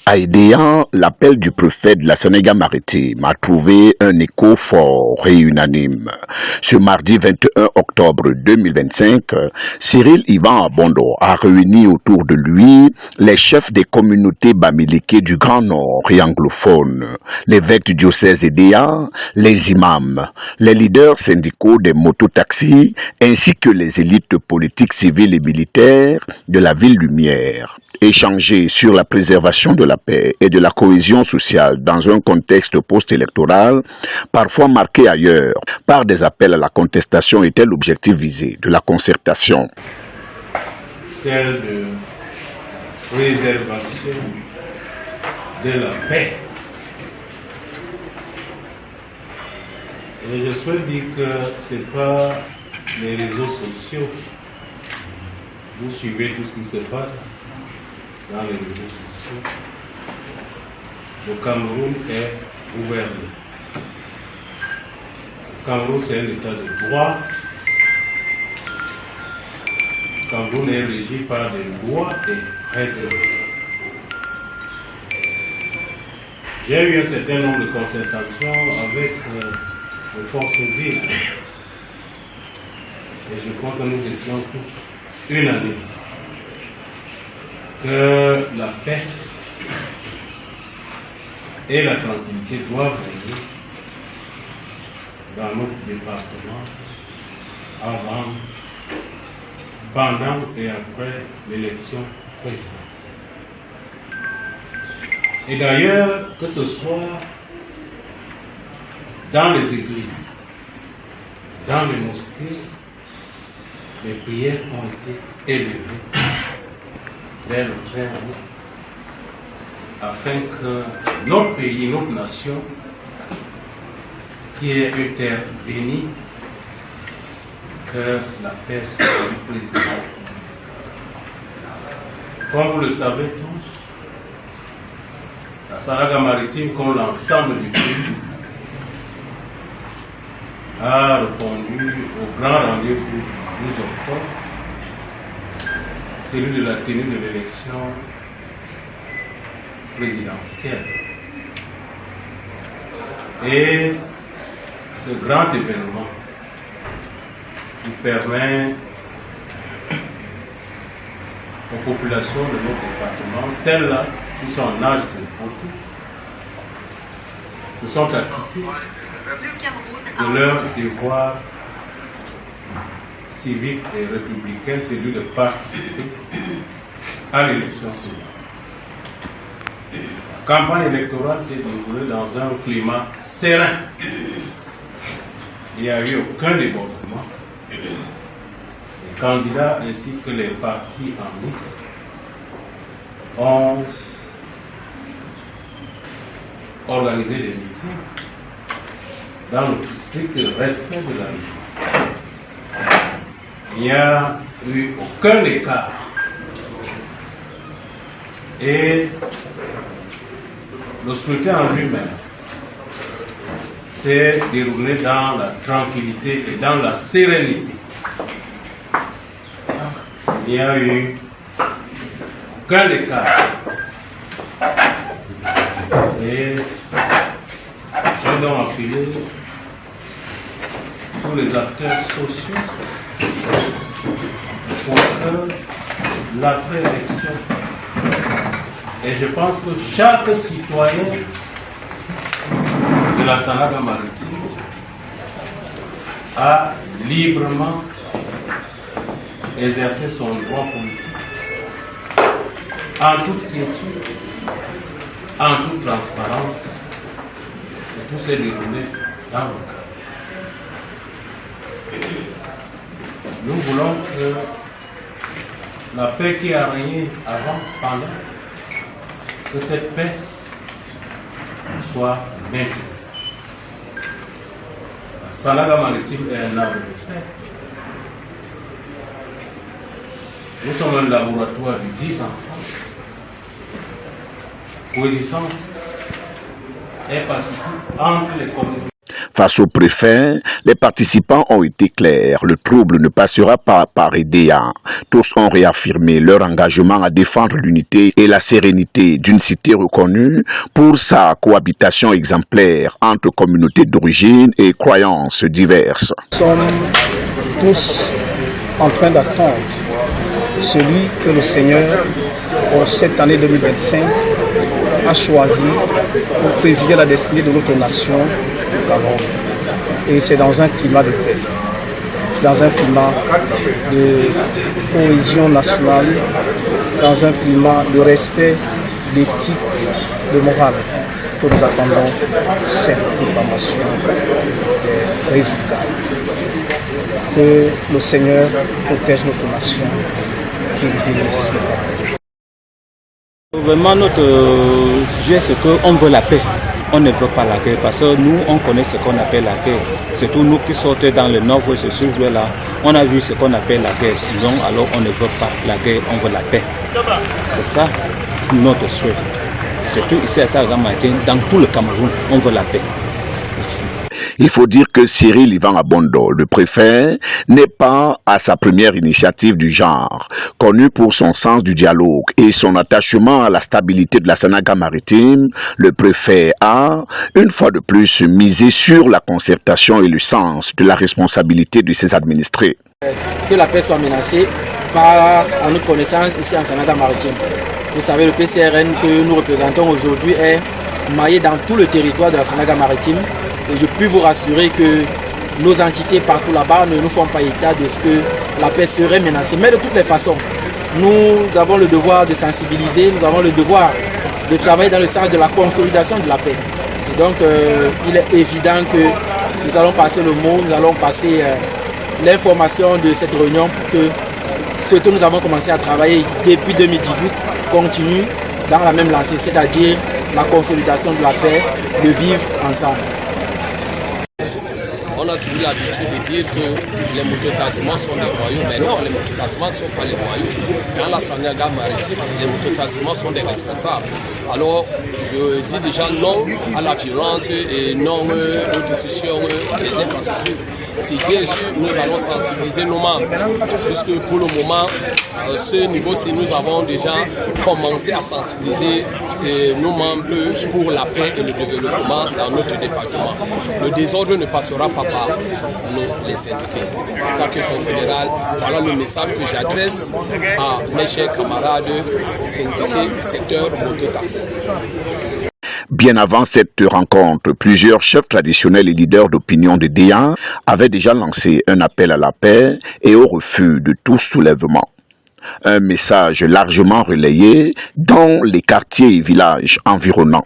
À Edéan, l'appel du préfet de la Sénégal-Maritime a trouvé un écho fort et unanime. Ce mardi 21 octobre 2025, Cyril Ivan Abondo a réuni autour de lui les chefs des communautés bamileke du Grand Nord et anglophones, l'évêque du diocèse Edéan, les imams, les leaders syndicaux des mototaxis ainsi que les élites politiques civiles et militaires de la ville lumière. Échanger sur la préservation de la paix et de la cohésion sociale dans un contexte post-électoral, parfois marqué ailleurs par des appels à la contestation était l'objectif visé de la concertation. Celle de préservation de la paix. Et je souhaite dire que ce n'est pas les réseaux sociaux. Vous suivez tout ce qui se passe dans les réseaux sociaux. Le Cameroun est gouverné. Le Cameroun, c'est un état de droit. Le Cameroun est régi par des lois et règles. J'ai eu un certain nombre de concertations avec les forces vives. Et je crois que nous étions tous unanimes que la paix et la tranquillité doivent régner dans notre département avant, pendant et après l'élection présidentielle. Et d'ailleurs, que ce soit dans les églises, dans les mosquées, les prières ont été élevées vers le très haut, afin que notre pays, notre nation, qui est une terre bénie, que la paix soit du président. Comme vous le savez tous, la Sénégal-Maritime, comme l'ensemble du pays, a répondu au grand rendez-vous du 12 octobre, celui de la tenue de l'élection présidentielle. Et ce grand événement qui permet aux populations de notre département, celles-là qui sont en âge de voter, se sont acquittées de leur devoir civique et républicain, celui de participer à l'élection présidentielle. La campagne électorale s'est déroulée dans un climat serein. Il n'y a eu aucun débordement. Les candidats ainsi que les partis en lice ont organisé des meetings dans le strict respect de la loi. Il n'y a eu aucun écart. Et le scrutin en lui-même s'est déroulé dans la tranquillité et dans la sérénité. Il n'y a eu aucun écart. Et j'ai donc appelé tous les acteurs sociaux pour que l'après-élection, et je pense que chaque citoyen de la Sénégal-Maritime a librement exercé son droit politique en toute quiétude, en toute transparence, et tout s'est déroulé dans le cadre. Nous voulons que la paix qui a régné avant, pendant, que cette paix soit maintenue. La Sénégal-Maritime est un arbre de paix. Nous sommes un laboratoire du vivre ensemble. Coexistence et pacifique entre les communautés. Face au préfet, les participants ont été clairs. Le trouble ne passera pas par EDEA. Tous ont réaffirmé leur engagement à défendre l'unité et la sérénité d'une cité reconnue pour sa cohabitation exemplaire entre communautés d'origine et croyances diverses. Nous sommes tous en train d'attendre celui que le Seigneur, pour cette année 2025, a choisi pour présider la destinée de notre nation, le Cameroun. Et c'est dans un climat de paix, dans un climat de cohésion nationale, dans un climat de respect, d'éthique, de morale, que nous attendons cette proclamation des résultats. Que le Seigneur protège notre nation, qu'il bénisse le Cameroun. Vraiment, notre sujet, c'est qu'on veut la paix. On ne veut pas la guerre parce que nous, on connaît ce qu'on appelle la guerre. Surtout nous qui sortons dans le nord, je suis là, on a vu ce qu'on appelle la guerre. Sinon, alors on ne veut pas la guerre, on veut la paix. C'est ça notre souhait. Surtout ici à Sagamatienne, dans tout le Cameroun, on veut la paix. Merci. Il faut dire que Cyril Ivan Abondo, le préfet, n'est pas à sa première initiative du genre. Connu pour son sens du dialogue et son attachement à la stabilité de la Sanaga maritime, le préfet a, une fois de plus, misé sur la concertation et le sens de la responsabilité de ses administrés. Que la paix soit menacée par, à notre connaissance, ici en Sanaga maritime. Vous savez, le PCRN que nous représentons aujourd'hui est maillé dans tout le territoire de la Sanaga maritime. Et je puis vous rassurer que nos entités partout là-bas ne nous font pas état de ce que la paix serait menacée. Mais de toutes les façons, nous avons le devoir de sensibiliser, nous avons le devoir de travailler dans le sens de la consolidation de la paix. Et donc, il est évident que nous allons passer le mot, nous allons passer l'information de cette réunion pour que ce que nous avons commencé à travailler depuis 2018 continue dans la même lancée, c'est-à-dire la consolidation de la paix, de vivre ensemble. On a toujours l'habitude de dire que les mototassements sont des royaumes, mais non, les mototassements ne sont pas les royaumes. Dans la Sanaga maritime, les mototassements sont des responsables. Alors, je dis déjà non à la violence et non aux destructions des infrastructures. Si bien sûr, nous allons sensibiliser nos membres, puisque pour le moment, à ce niveau-ci, nous avons déjà commencé à sensibiliser nos membres pour la paix et le développement dans notre département. Le désordre ne passera pas par nous, les syndiqués. En tant que confédéral, voilà le message que j'adresse à mes chers camarades syndiqués, secteur mototaxi. Bien avant cette rencontre, plusieurs chefs traditionnels et leaders d'opinion de DEA avaient déjà lancé un appel à la paix et au refus de tout soulèvement. Un message largement relayé dans les quartiers et villages environnants.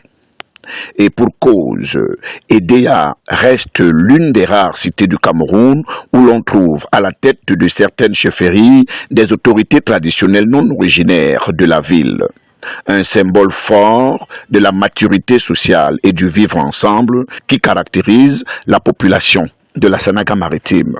Et pour cause, EDEA reste l'une des rares cités du Cameroun où l'on trouve à la tête de certaines chefferies des autorités traditionnelles non originaires de la ville. Un symbole fort de la maturité sociale et du vivre ensemble qui caractérise la population de la Sanaga maritime.